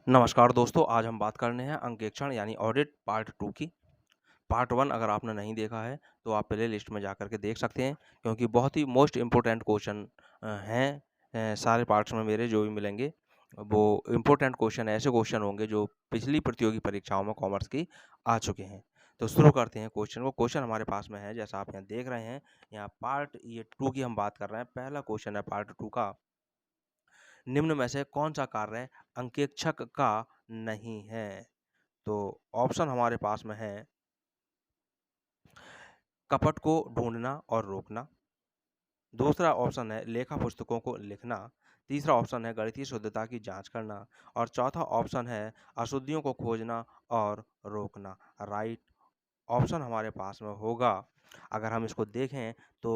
नमस्कार दोस्तों, आज हम बात करने हैं अंकेक्षण यानी ऑडिट पार्ट 2 की। पार्ट 1 अगर आपने नहीं देखा है, तो आप प्ले लिस्ट में जाकर के देख सकते हैं, क्योंकि बहुत ही मोस्ट इम्पोर्टेंट क्वेश्चन हैं सारे पार्ट्स में मेरे जो भी मिलेंगे, वो इम्पोर्टेंट क्वेश्चन ऐसे क्वेश्चन होंगे जो पिछली प्रतियोगी परीक्षाओं में कॉमर्स की आ चुके हैं। तो शुरू करते हैं क्वेश्चन को। क्वेश्चन हमारे पास में है, जैसा आप यहाँ देख रहे हैं, यहाँ पार्ट ये 2 की हम बात कर रहे हैं। पहला क्वेश्चन है पार्ट 2 का, निम्न में से कौन-सा कार्य अंकेक्षक का नहीं है? तो ऑप्शन हमारे पास में है, कपट को ढूँढना और रोकना। दूसरा ऑप्शन है लेखा पुस्तकों को लिखना। तीसरा ऑप्शन है गणितीय शुद्धता की जाँच करना और चौथा ऑप्शन है अशुद्धियों को खोजना और रोकना। राइट ऑप्शन हमारे पास में होगा, अगर हम इसको देखें तो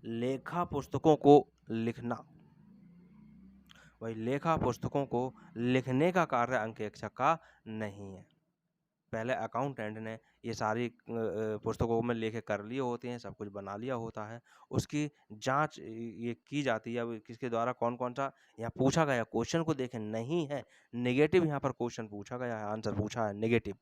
लेखा पुस्तकों को लिखना। वही लेखा पुस्तकों को लिखने का कार्य अंकेक्षक का नहीं है। पहले अकाउंटेंट ने ये सारी पुस्तकों में लेखे कर लिए होते हैं, सब कुछ बना लिया होता है। उसकी जाँच ये की जाती है, अब किसके द्वारा कौन-कौन सा यहाँ पूछा गया क्वेश्चन को देखें, नहीं है, नेगेटिव यहाँ पर क्वेश्चन पूछा गया है, आंसर पूछा है नेगेटिव।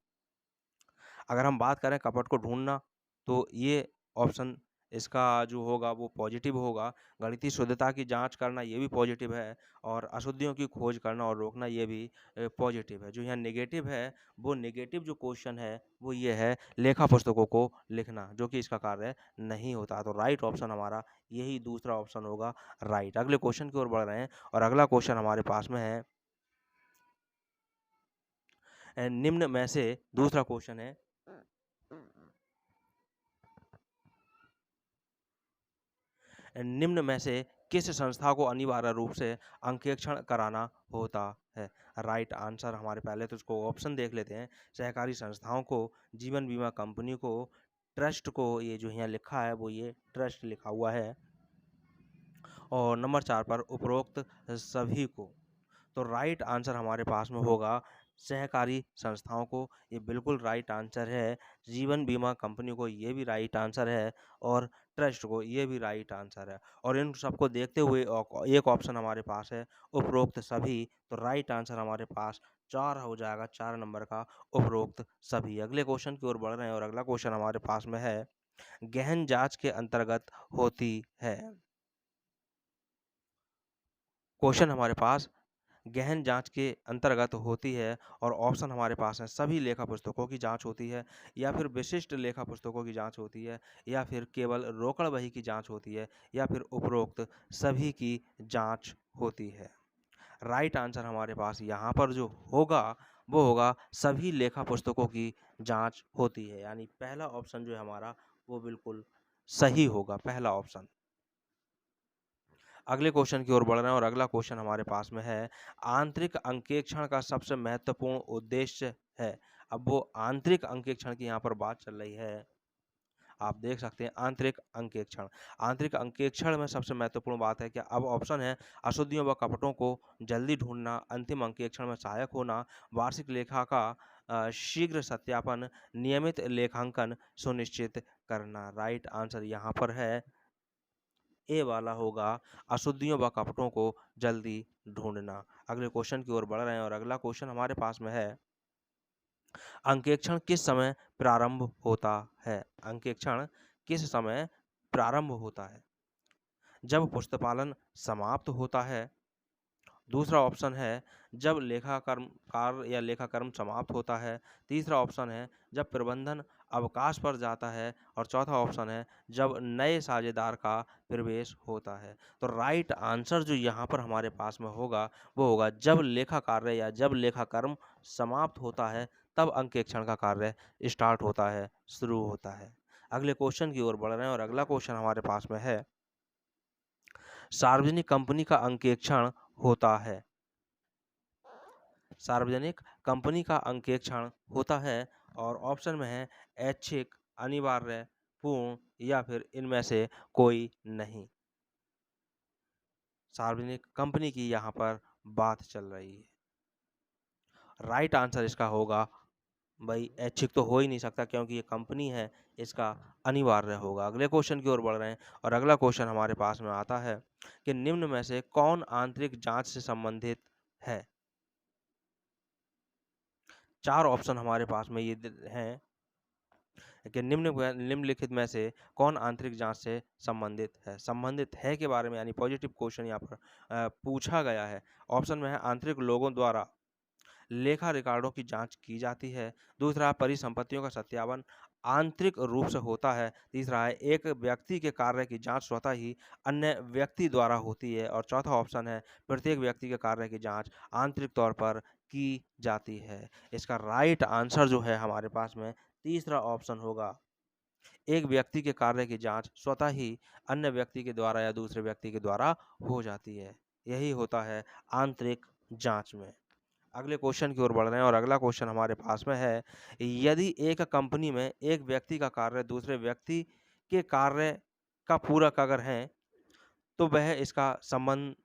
अगर हम बात करें कपट को ढूँढना, तो ये ऑप्शन इसका जो होगा वो पॉजिटिव होगा। गणितीय शुद्धता की जाँच करना ये भी पॉजिटिव है और अशुद्धियों की खोज करना और रोकना ये भी पॉजिटिव है। जो यहाँ नेगेटिव है, वो नेगेटिव जो क्वेश्चन है वो ये है लेखा पुस्तकों को लिखना, जो कि इसका कार्य नहीं होता। तो राइट ऑप्शन हमारा यही दूसरा ऑप्शन होगा राइट। अगले क्वेश्चन की ओर बढ़ रहे हैं और अगला क्वेश्चन हमारे पास में है, निम्न में से दूसरा क्वेश्चन है, निम्न में से किस संस्था को अनिवार्य रूप से अंकेक्षण कराना होता है? राइट आंसर हमारे पहले तो इसको ऑप्शन देख लेते हैं। सहकारी संस्थाओं को, जीवन बीमा कंपनी को, ट्रस्ट को, ये जो यहाँ लिखा है वो ये ट्रस्ट लिखा हुआ है, और नंबर 4 पर उपरोक्त सभी को। तो राइट आंसर हमारे पास में होगा सहकारी संस्थाओं को, ये बिल्कुल राइट आंसर है। जीवन बीमा कंपनी को, ये भी राइट आंसर है, और ट्रस्ट को, ये भी राइट आंसर है। और इन सबको देखते हुए एक ऑप्शन हमारे पास है उपरोक्त सभी, तो राइट आंसर हमारे पास 4 हो जाएगा, 4 नंबर का उपरोक्त सभी। अगले क्वेश्चन की ओर बढ़ रहे हैं और अगला क्वेश्चन हमारे पास में है, गहन जांच के अंतर्गत होती है। क्वेश्चन हमारे पास गहन जाँच के अंतर्गत होती है और ऑप्शन हमारे पास हैं, सभी लेखा पुस्तकों की जाँच होती है, या फिर विशिष्ट लेखा पुस्तकों की जाँच होती है, या फिर केवल रोकड़ बही की जाँच होती है, या फिर उपरोक्त सभी की जाँच होती है। राइट आंसर हमारे पास यहाँ पर जो होगा वो होगा सभी लेखा पुस्तकों की जाँच होती है, यानी पहला ऑप्शन जो है हमारा वो बिल्कुल सही होगा, पहला ऑप्शन। अगले क्वेश्चन की ओर बढ़ रहे हैं और अगला क्वेश्चन हमारे पास में है, आंतरिक अंकेक्षण का सबसे महत्वपूर्ण उद्देश्य है। अब वो आंतरिक अंकेक्षण की यहाँ पर बात चल रही है। आप देख सकते हैं आंतरिक अंकेक्षण। आंतरिक अंकेक्षण में सबसे महत्वपूर्ण बात है कि अब ऑप्शन है अशुद्धियों व कपटों को जल्दी ढूँढना, अंतिम अंकेक्षण में सहायक होना, वार्षिक लेखा का शीघ्र सत्यापन, नियमित लेखांकन सुनिश्चित करना। राइट आंसर यहाँ पर है ए वाला होगा, अशुद्धियों व कपटों को जल्दी ढूँढना। अगले क्वेश्चन की ओर बढ़ रहे हैं और अगला क्वेश्चन हमारे पास में है, अंकेक्षण किस समय प्रारंभ होता है? अंकेक्षण किस समय प्रारंभ होता है? जब पुस्तपालन समाप्त होता है। दूसरा ऑप्शन है जब लेखाकर्म कार्य या लेखाकर्म समाप्त होता है। तीसरा ऑप्शन है जब प्रबंधन अवकाश पर जाता है, और चौथा ऑप्शन है जब नए साझेदार का प्रवेश होता है। तो राइट आंसर जो यहाँ पर हमारे पास में होगा वो होगा जब लेखा कार्य या जब लेखाकर्म समाप्त होता है, तब अंकेक्षण का कार्य स्टार्ट होता है, शुरू होता है। अगले क्वेश्चन की ओर बढ़ रहे हैं और अगला क्वेश्चन हमारे पास में है, सार्वजनिक कंपनी का अंकेक्षण होता है। सार्वजनिक कंपनी का अंकेक्षण होता है और ऑप्शन में है ऐच्छिक, अनिवार्य, पूर्ण, या फिर इनमें से कोई नहीं। सार्वजनिक कंपनी की यहाँ पर बात चल रही है। राइट आंसर इसका होगा, भाई ऐच्छिक तो हो ही नहीं सकता क्योंकि ये कंपनी है, इसका अनिवार्य होगा। अगले क्वेश्चन की ओर बढ़ रहे हैं और अगला क्वेश्चन हमारे पास में आता है कि निम्न में से कौन आंतरिक जांच से संबंधित है? 4 ऑप्शन हमारे पास में ये हैं कि निम्नलिखित में से कौन आंतरिक जांच से संबंधित है के बारे में, यानी पॉजिटिव क्वेश्चन यहाँ पर पूछा गया है। ऑप्शन में है आंतरिक लोगों द्वारा लेखा रिकॉर्डों की जांच की जाती है। दूसरा, परिसंपत्तियों का सत्यापन आंतरिक रूप से होता है। तीसरा है, एक व्यक्ति के कार्य की जांच स्वतः ही अन्य व्यक्ति द्वारा होती है। और चौथा ऑप्शन है, प्रत्येक व्यक्ति के कार्य की जांच आंतरिक तौर पर की जाती है। इसका राइट आंसर जो है हमारे पास में तीसरा ऑप्शन होगा। एक व्यक्ति के कार्य की जांच स्वतः ही अन्य व्यक्ति के द्वारा या दूसरे व्यक्ति के द्वारा हो जाती है। यही होता है आंतरिक जांच में। अगले क्वेश्चन की ओर बढ़ रहे हैं और अगला क्वेश्चन हमारे पास में है, यदि एक कंपनी में एक व्यक्ति का कार्य दूसरे व्यक्ति के कार्य का पूरक अगर है तो वह इसका संबंध,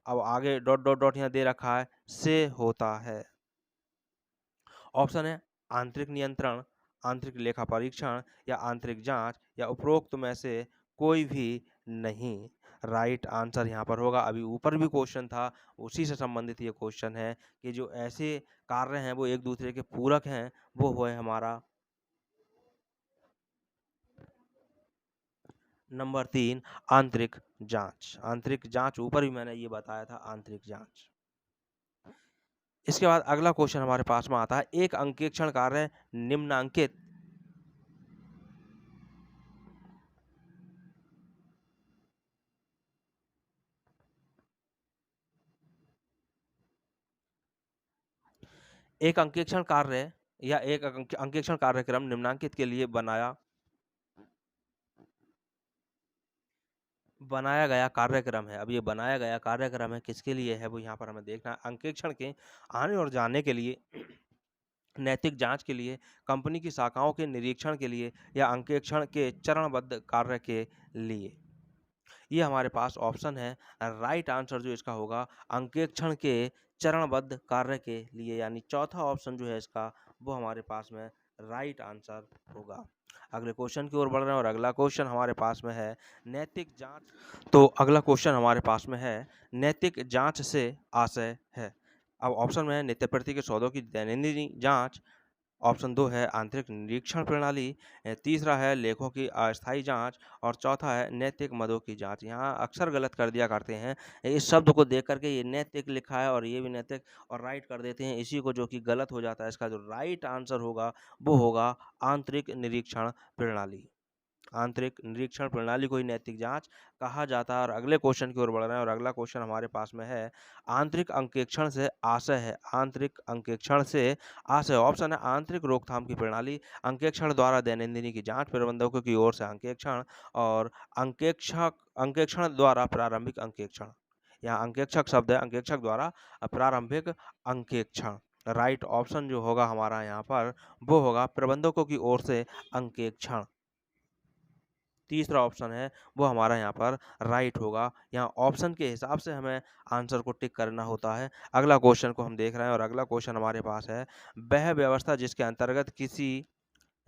अब आगे डॉट डॉट डॉट यहाँ दे रखा है, से होता है। ऑप्शन है आंतरिक नियंत्रण, आंतरिक लेखा परीक्षण या आंतरिक जांच या उपरोक्त में से कोई भी नहीं। राइट आंसर यहाँ पर होगा, अभी ऊपर भी क्वेश्चन था उसी से संबंधित ये क्वेश्चन है कि जो ऐसे कार्य हैं वो एक दूसरे के पूरक हैं, वो है हमारा नंबर 3 आंतरिक जांच। आंतरिक जांच ऊपर भी मैंने ये बताया था, आंतरिक जांच। इसके बाद अगला क्वेश्चन हमारे पास में आता है, एक अंकेक्षण कार्य निम्नांकित एक अंकेक्षण कार्य या एक अंकेक्षण कार्यक्रम निम्नांकित के लिए बनाया गया कार्यक्रम है। अब ये बनाया गया कार्यक्रम है किसके लिए है, वो यहाँ पर हमें देखना है। अंकेक्षण के आने और जाने के लिए, नैतिक जांच के लिए, कंपनी की शाखाओं के निरीक्षण के लिए या अंकेक्षण के चरणबद्ध कार्य के लिए। ये हमारे पास ऑप्शन है। राइट आंसर जो इसका होगा अंकेक्षण के चरणबद्ध कार्य के लिए, यानी चौथा ऑप्शन जो है इसका वो हमारे पास में राइट आंसर होगा। अगले क्वेश्चन की ओर बढ़ रहे हैं और अगला क्वेश्चन हमारे पास में है, नैतिक जांच। तो अगला क्वेश्चन हमारे पास में है, नैतिक जांच से आशय है। अब ऑप्शन में है नित्य प्रति के सौदों की दैनंदिन जांच, ऑप्शन 2 है आंतरिक निरीक्षण प्रणाली, तीसरा है लेखों की अस्थायी जांच और चौथा है नैतिक मदों की जांच। यहाँ अक्सर गलत कर दिया करते हैं, इस शब्द को देख करके ये नैतिक लिखा है और ये भी नैतिक और राइट कर देते हैं इसी को, जो कि गलत हो जाता है। इसका जो राइट आंसर होगा वो होगा आंतरिक निरीक्षण प्रणाली। आंतरिक निरीक्षण प्रणाली को ही नैतिक जांच कहा जाता है। और अगले क्वेश्चन की ओर बढ़ रहे हैं और अगला क्वेश्चन हमारे पास में है, आंतरिक अंकेक्षण से आशय है। आंतरिक अंकेक्षण से आशय, ऑप्शन है आंतरिक रोकथाम की प्रणाली, अंकेक्षण द्वारा दैनंदिनी की जांच, प्रबंधकों की ओर से अंकेक्षण और अंकेक्षण द्वारा प्रारंभिक अंकेक्षण। यहाँ अंकेक्षक शब्द है, अंकेक्षक द्वारा प्रारंभिक अंकेक्षण। राइट ऑप्शन जो होगा हमारा यहाँ पर वो होगा प्रबंधकों की ओर से अंकेक्षण। तीसरा ऑप्शन है वो हमारा यहाँ पर राइट होगा। यहाँ ऑप्शन के हिसाब से हमें आंसर को टिक करना होता है। अगला क्वेश्चन को हम देख रहे हैं और अगला क्वेश्चन हमारे पास है, वह व्यवस्था जिसके अंतर्गत किसी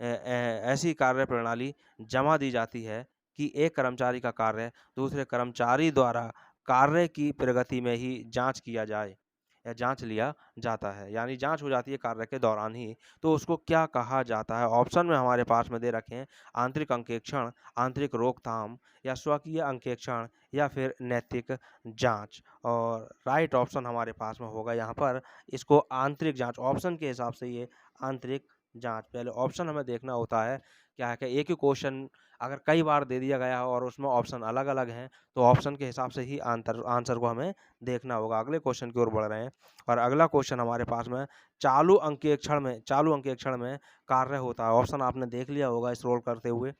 ऐसी कार्य प्रणाली जमा दी जाती है कि एक कर्मचारी का कार्य दूसरे कर्मचारी द्वारा कार्य की प्रगति में ही जांच किया जाए या जांच लिया जाता है, यानी जांच हो जाती है कार्य के दौरान ही, तो उसको क्या कहा जाता है। ऑप्शन में हमारे पास में दे रखे हैं आंतरिक अंकेक्षण, आंतरिक रोकथाम या स्वकीय अंकेक्षण या फिर नैतिक जांच। और राइट ऑप्शन हमारे पास में होगा यहाँ पर इसको आंतरिक जांच। ऑप्शन के हिसाब से ये आंतरिक जांच, पहले ऑप्शन हमें देखना होता है क्या है कि एक ही क्वेश्चन अगर कई बार दे दिया गया हो और उसमें ऑप्शन अलग अलग हैं तो ऑप्शन के हिसाब से ही आंसर को हमें देखना होगा। अगले क्वेश्चन की ओर बढ़ रहे हैं और अगला क्वेश्चन हमारे पास में, चालू अंकेक्षण में कार्य होता है। ऑप्शन आपने देख लिया होगा स्क्रॉल करते हुए।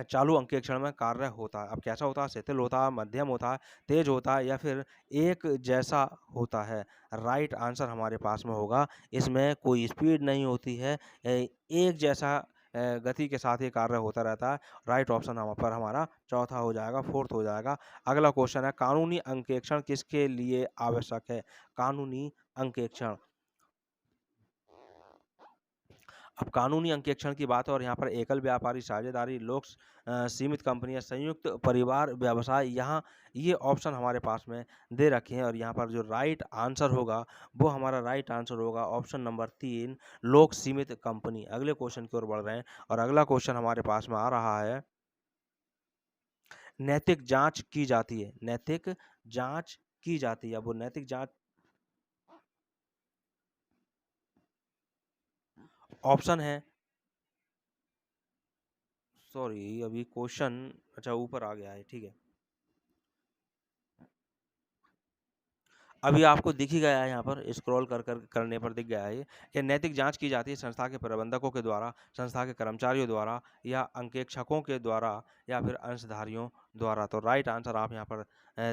चालू अंकेक्षण में कार्य होता है, अब कैसा होता है, शिथिल होता है, मध्यम होता है, तेज होता है या फिर एक जैसा होता है। राइट आंसर हमारे पास में होगा, इसमें कोई स्पीड नहीं होती है, एक जैसा गति के साथ ये कार्य होता रहता है। राइट ऑप्शन यहाँ पर हमारा चौथा हो जाएगा, फोर्थ हो जाएगा। अगला क्वेश्चन है, कानूनी अंकेक्षण किसके लिए आवश्यक है। कानूनी अंकेक्षण, अब कानूनी अंकेक्षण की बात है और यहाँ पर एकल व्यापारी, साझेदारी, लोक सीमित कंपनियां, संयुक्त परिवार व्यवसाय, यहाँ ये ऑप्शन हमारे पास में दे रखे हैं और यहाँ पर जो राइट आंसर होगा वो हमारा राइट आंसर होगा ऑप्शन नंबर 3, लोक सीमित कंपनी। अगले क्वेश्चन की ओर बढ़ रहे हैं और अगला क्वेश्चन हमारे पास में आ रहा है, नैतिक जांच की जाती है, नैतिक जांच की जाती है। अब वो नैतिक जांच ऑप्शन है, सॉरी अभी क्वेश्चन अच्छा ऊपर आ गया है, ठीक है। अभी आपको दिख ही गया है, यहाँ पर स्क्रॉल करने पर दिख गया है कि नैतिक जांच की जाती है संस्था के प्रबंधकों के द्वारा, संस्था के कर्मचारियों द्वारा या अंकेक्षकों के द्वारा या फिर अंशधारियों द्वारा। तो राइट आंसर आप यहाँ पर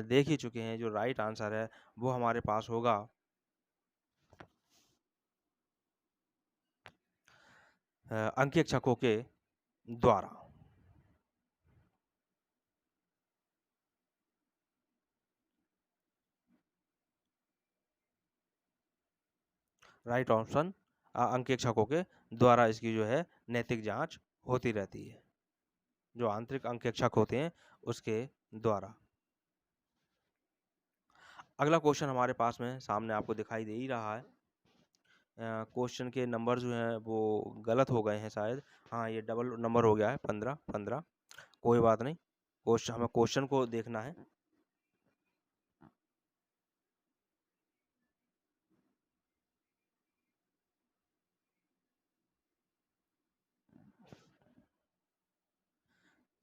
देख ही चुके हैं। जो राइट आंसर है वो हमारे पास होगा अंकेक्षकों के द्वारा। राइट ऑप्शन अंकेक्षकों के द्वारा इसकी जो है नैतिक जांच होती रहती है, जो आंतरिक अंकेक्षक होते हैं उसके द्वारा। अगला क्वेश्चन हमारे पास में सामने आपको दिखाई दे ही रहा है। क्वेश्चन के नंबर जो हैं वो गलत हो गए हैं शायद। हाँ, ये डबल नंबर हो गया है, 15 15। कोई बात नहीं, क्वेश्चन हमें क्वेश्चन को देखना है।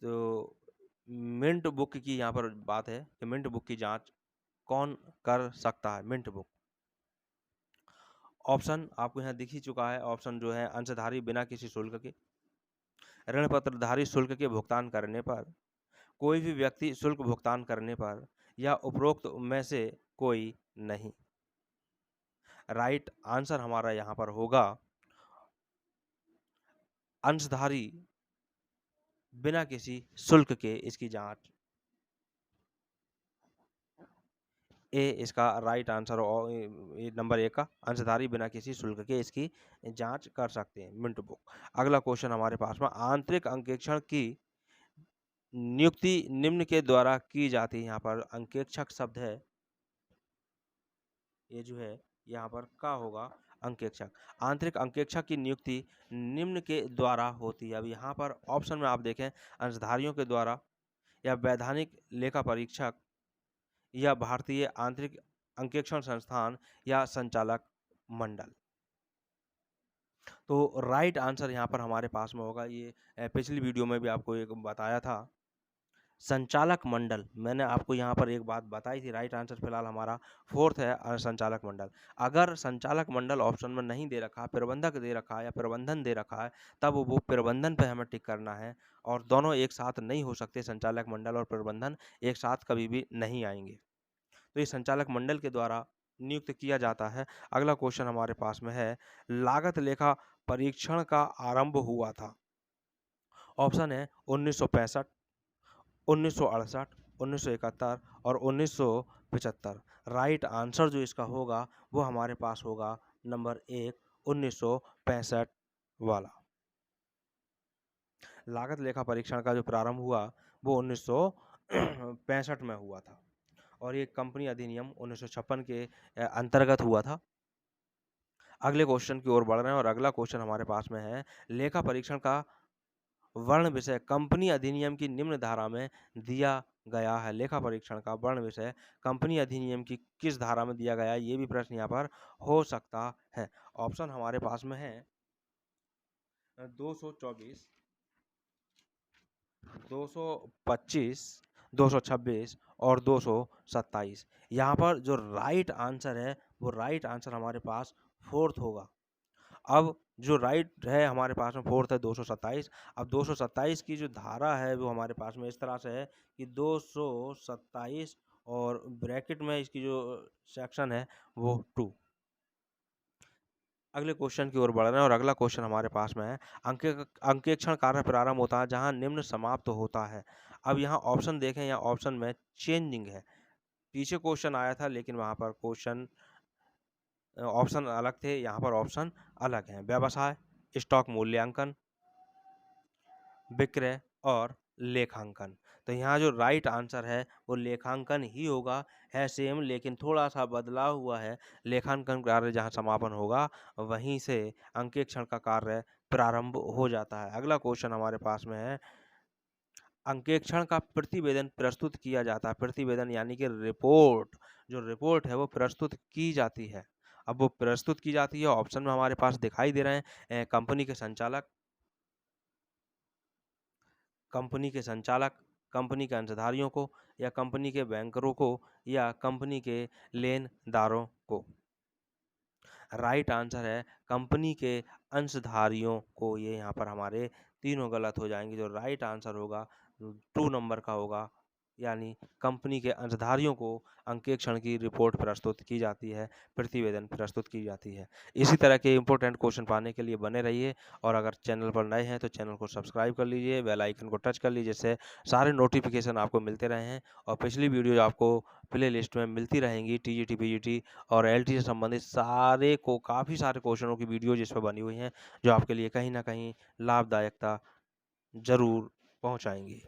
तो मिंट बुक की यहाँ पर बात है कि मिंट बुक की जांच कौन कर सकता है। मिंट बुक ऑप्शन आपको यहाँ दिख ही चुका है। ऑप्शन जो है, अंशधारी बिना किसी शुल्क के, ऋण पत्रधारी शुल्क के भुगतान करने पर, कोई भी व्यक्ति शुल्क भुगतान करने पर, या उपरोक्त में से कोई नहीं। राइट आंसर हमारा यहाँ पर होगा अंशधारी बिना किसी शुल्क के इसकी जांच। ए इसका राइट आंसर और नंबर 1 का अंशधारी बिना किसी शुल्क के इसकी जांच कर सकते हैं, मिंट बुक। अगला क्वेश्चन हमारे पास में, आंतरिक अंकेक्षण की नियुक्ति निम्न के द्वारा की जाती है। यहाँ पर अंकेक्षक शब्द है, ये जो है यहाँ पर का होगा अंकेक्षक। आंतरिक अंकेक्षक की नियुक्ति निम्न के द्वारा होती है। अब यहाँ पर ऑप्शन में आप देखें, अंशधारियों के द्वारा, या वैधानिक लेखा परीक्षक, या भारतीय आंतरिक अंकेक्षण संस्थान, या संचालक मंडल। तो राइट आंसर यहाँ पर हमारे पास में होगा, ये पिछली वीडियो में भी आपको एक बताया था, संचालक मंडल। मैंने आपको यहाँ पर एक बात बताई थी। राइट आंसर फिलहाल हमारा 4th है, संचालक मंडल। अगर संचालक मंडल ऑप्शन में नहीं दे रखा, प्रबंधक दे रखा है या प्रबंधन दे रखा है, तब वो प्रबंधन पे हमें टिक करना है और दोनों एक साथ नहीं हो सकते। संचालक मंडल और प्रबंधन एक साथ कभी भी नहीं आएंगे। तो ये संचालक मंडल के द्वारा नियुक्त किया जाता है। अगला क्वेश्चन हमारे पास में है, लागत लेखा परीक्षण का आरंभ हुआ था। ऑप्शन है 1965, 1968, 1971 और 1975। राइट आंसर जो इसका होगा वो हमारे पास होगा नंबर 1, 1965 वाला। लागत लेखा परीक्षण का जो प्रारंभ हुआ वो 1965 में हुआ था और ये कंपनी अधिनियम 1956 के अंतर्गत हुआ था। अगले क्वेश्चन की ओर बढ़ रहे हैं और अगला क्वेश्चन हमारे पास में है, लेखा परीक्षण का वर्ण विषय कंपनी अधिनियम की निम्न धारा में दिया गया है। लेखा परीक्षण का वर्ण विषय कंपनी अधिनियम की किस धारा में दिया गया है, ये भी प्रश्न यहाँ पर हो सकता है। ऑप्शन हमारे पास में है 224, 225, 226 और 227। यहाँ पर जो राइट आंसर है वो राइट आंसर हमारे पास 4th होगा। अब जो राइट है हमारे पास में 4th है 227। अब 227 की जो धारा है वो हमारे पास में इस तरह से है कि 227 और ब्रैकेट में इसकी जो सेक्शन है वो 2। अगले क्वेश्चन की ओर बढ़ रहे हैं और अगला क्वेश्चन हमारे पास में है, अंकेक्षण कार्य प्रारंभ होता है जहां निम्न समाप्त होता है। अब यहाँ ऑप्शन देखें, या ऑप्शन में चेंजिंग है। पीछे क्वेश्चन आया था लेकिन वहां पर ऑप्शन अलग थे, यहाँ पर ऑप्शन अलग हैं। व्यवसाय, स्टॉक मूल्यांकन, विक्रय और लेखांकन। तो यहाँ जो राइट आंसर है वो लेखांकन ही होगा, है सेम लेकिन थोड़ा-सा बदलाव हुआ है। लेखांकन कार्य जहाँ समापन होगा वहीं से अंकेक्षण का कार्य प्रारंभ हो जाता है। अगला क्वेश्चन हमारे पास में है, अंकेक्षण का प्रतिवेदन प्रस्तुत किया जाता है। प्रतिवेदन यानी कि रिपोर्ट, जो रिपोर्ट है वो प्रस्तुत की जाती है। अब वो प्रस्तुत की जाती है, ऑप्शन में हमारे पास दिखाई दे रहे हैं, कंपनी के संचालक, कंपनी के संचालक, कंपनी के अंशधारियों को, या कंपनी के बैंकरों को, या कंपनी के लेनदारों को। राइट आंसर है कंपनी के अंशधारियों को। ये यहाँ पर हमारे तीनों गलत हो जाएंगे। जो राइट आंसर होगा 2 नंबर का होगा, यानी कंपनी के अंशधारियों को अंकेक्षण की रिपोर्ट प्रस्तुत की जाती है, प्रतिवेदन प्रस्तुत की जाती है। इसी तरह के इंपॉर्टेंट क्वेश्चन पाने के लिए बने रहिए, और अगर चैनल पर नए हैं तो चैनल को सब्सक्राइब कर लीजिए, बेल आइकन को टच कर लीजिए, जिससे सारे नोटिफिकेशन आपको मिलते रहे हैं और पिछली वीडियो आपको प्ले लिस्ट में मिलती रहेंगी। टीजीटी, पीजीटी और एलटी से संबंधित काफ़ी सारे क्वेश्चनों की वीडियो जिस पर बनी हुई हैं, जो आपके लिए कहीं ना कहीं लाभदायकता जरूर पहुंचाएंगी।